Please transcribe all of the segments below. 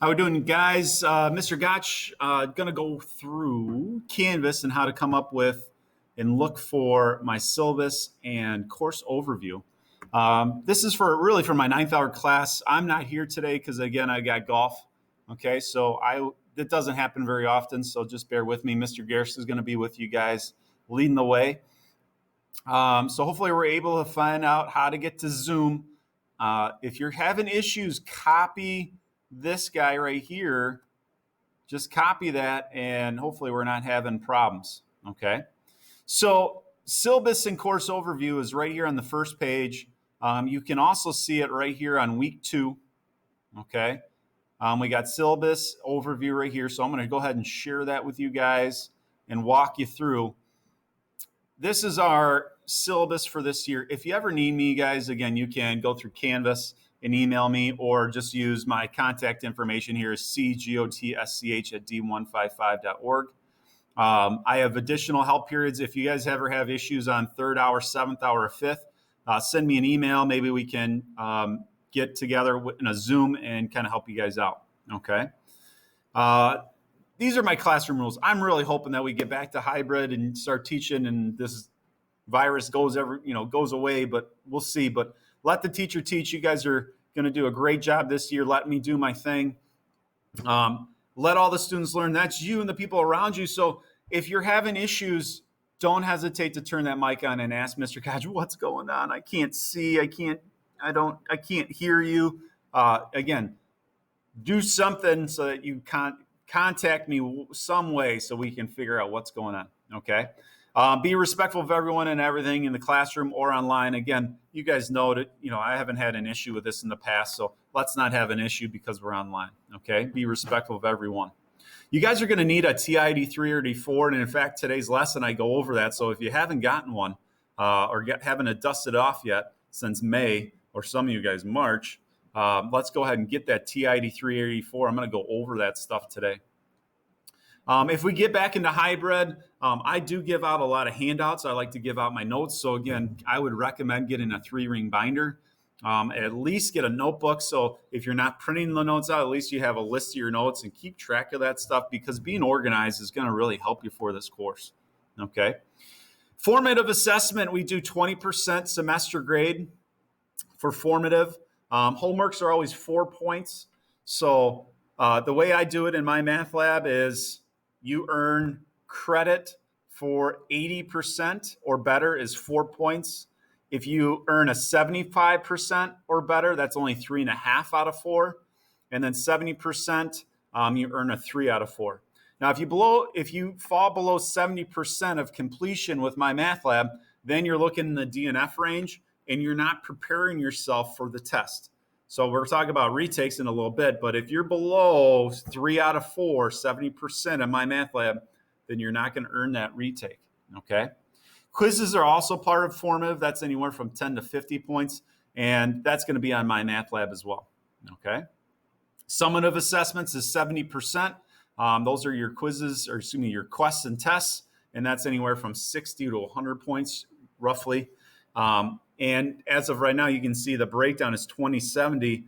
How we doing, guys? Mr. Gotch, going to go through Canvas and how to come up with and look for my syllabus and course overview. This is really for my 9th hour class. I'm not here today because, again, I got golf. Okay, so it doesn't happen very often, so just bear with me. Mr. Garris is going to be with you guys leading the way. So hopefully we're able to find out how to get to Zoom. If you're having issues, copy this guy right here. Just copy that, and hopefully we're not having problems. Okay. So syllabus and course overview is right here on the first page. You can also see it right here on week 2. Okay. We got syllabus overview right here. So I'm going to go ahead and share that with you guys and walk you through. This is our syllabus for this year. If you ever need me, guys, again, you can go through Canvas and email me, or just use my contact information here is cgotsch@d155.org. I have additional help periods. If you guys ever have issues on 3rd hour, 7th hour, or 5th, send me an email. Maybe we can get together in a Zoom and kind of help you guys out. Okay. These are my classroom rules. I'm really hoping that we get back to hybrid and start teaching, and this virus goes away, but we'll see. But let the teacher teach. You guys are going to do a great job this year. Let me do my thing. Let all the students learn. That's you and the people around you. So if you're having issues, don't hesitate to turn that mic on and ask Mr. Kodge, what's going on? I can't see. I can't hear you. Again, do something so that you contact me some way so we can figure out what's going on. Okay. Be respectful of everyone and everything in the classroom or online. Again, you guys know that, I haven't had an issue with this in the past, so let's not have an issue because we're online. Okay. Be respectful of everyone. You guys are going to need a TI D3 or D4. And in fact, today's lesson, I go over that. So if you haven't gotten one or haven't dusted off yet since May, or some of you guys March, let's go ahead and get that TI D3 or D4. I'm going to go over that stuff today. If we get back into hybrid, I do give out a lot of handouts. I like to give out my notes. So again, I would recommend getting a 3-ring binder. At least get a notebook. So if you're not printing the notes out, at least you have a list of your notes and keep track of that stuff, because being organized is going to really help you for this course. Okay. Formative assessment, we do 20% semester grade for formative. Homeworks are always 4 points. So the way I do it in my math lab is you earn credit for 80% or better is 4 points. If you earn a 75% or better, that's only 3.5 out of 4. And then 70%, you earn a 3 out of 4. Now, if you fall below 70% of completion with my math lab, then you're looking in the DNF range and you're not preparing yourself for the test. So we're talking about retakes in a little bit, but if you're below 3 out of 4, 70% of my math lab, then you're not going to earn that retake, okay? Quizzes are also part of formative. That's anywhere from 10 to 50 points, and that's going to be on my math lab as well, okay? Summative assessments is 70%. Those are your quizzes, or excuse me, your quests and tests, and that's anywhere from 60 to 100 points, roughly. And as of right now, you can see the breakdown is 20/70.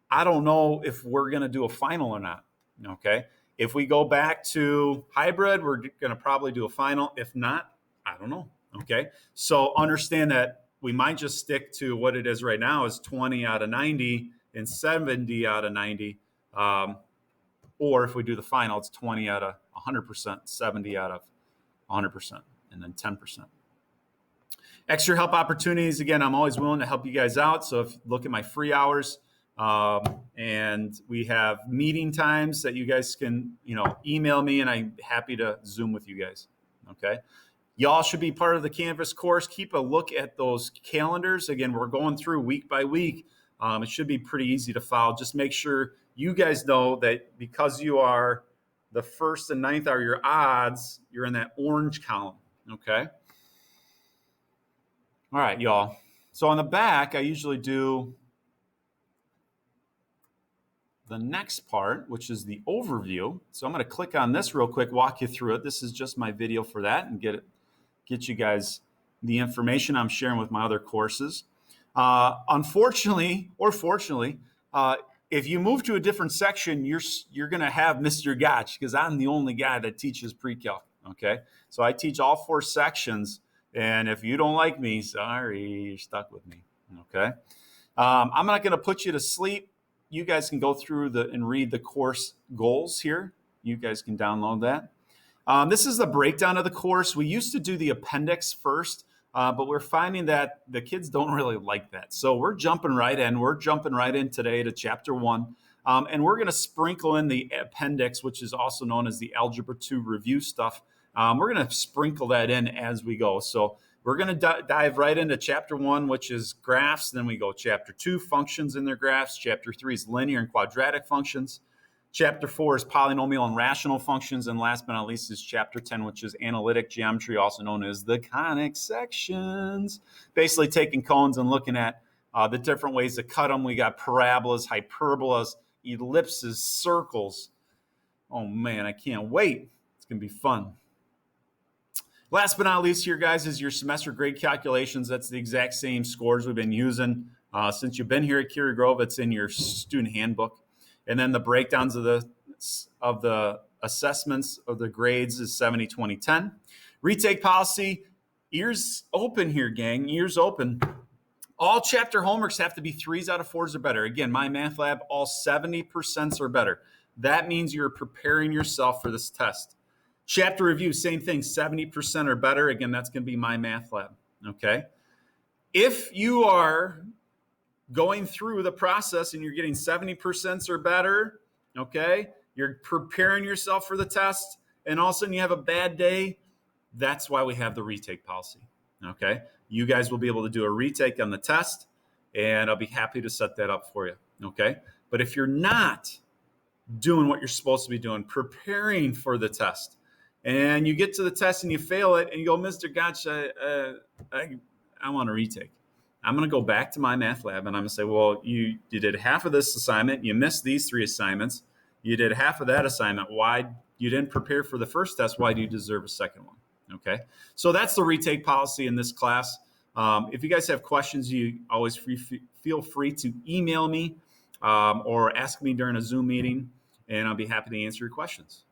I don't know if we're going to do a final or not. Okay. If we go back to hybrid, we're going to probably do a final. If not, I don't know. Okay. So understand that we might just stick to what it is right now is 20 out of 90 and 70 out of 90. Or if we do the final, it's 20 out of 100%, 70 out of 100%, and then 10%. Extra help opportunities. Again, I'm always willing to help you guys out. So if you look at my free hours, and we have meeting times that you guys can, email me, and I'm happy to Zoom with you guys. Okay. Y'all should be part of the Canvas course. Keep a look at those calendars. Again, we're going through week by week. It should be pretty easy to follow. Just make sure you guys know that because you are the 1st and 9th are your odds, you're in that orange column. Okay. All right, y'all. So on the back, I usually do the next part, which is the overview. So I'm going to click on this real quick, walk you through it. This is just my video for that, and get you guys the information I'm sharing with my other courses. Unfortunately, or fortunately, If you move to a different section, you're going to have Mr. Gotch because I'm the only guy that teaches pre-calc. Okay, so I teach all 4 sections, and if you don't like me, sorry, you're stuck with me. Okay, I'm not going to put you to sleep. You guys can go through and read the course goals here. You guys can download that. This is the breakdown of the course. We used to do the appendix first, but we're finding that the kids don't really like that. So we're jumping right in. We're jumping right in today to chapter 1. And we're going to sprinkle in the appendix, which is also known as the Algebra 2 review stuff. We're going to sprinkle that in as we go. So we're going to dive right into chapter 1, which is graphs. Then we go chapter 2, functions in their graphs. Chapter 3 is linear and quadratic functions. Chapter 4 is polynomial and rational functions. And last but not least is chapter 10, which is analytic geometry, also known as the conic sections. Basically taking cones and looking at the different ways to cut them. We got parabolas, hyperbolas, ellipses, circles. Oh man, I can't wait. It's going to be fun. Last but not least here, guys, is your semester grade calculations. That's the exact same scores we've been using since you've been here at Curie Grove. It's in your student handbook. And then the breakdowns of the assessments of the grades is 70, 20, 10. Retake policy, ears open here, gang, ears open. All chapter homeworks have to be 3s out of 4s or better. Again, my math lab, all 70% or better. That means you're preparing yourself for this test. Chapter review, same thing, 70% or better. Again, that's going to be my math lab, okay? If you are going through the process and you're getting 70% or better, okay, you're preparing yourself for the test, and all of a sudden you have a bad day, that's why we have the retake policy, okay? You guys will be able to do a retake on the test, and I'll be happy to set that up for you, okay? But if you're not doing what you're supposed to be doing, preparing for the test, and you get to the test and you fail it, and you go, Mr. Gotch, I want to retake. I'm going to go back to my math lab and I'm going to say, well, you did half of this assignment. You missed these 3 assignments. You did half of that assignment. Why you didn't prepare for the first test? Why do you deserve a second one? Okay. So that's the retake policy in this class. If you guys have questions, you always feel free to email me or ask me during a Zoom meeting, and I'll be happy to answer your questions.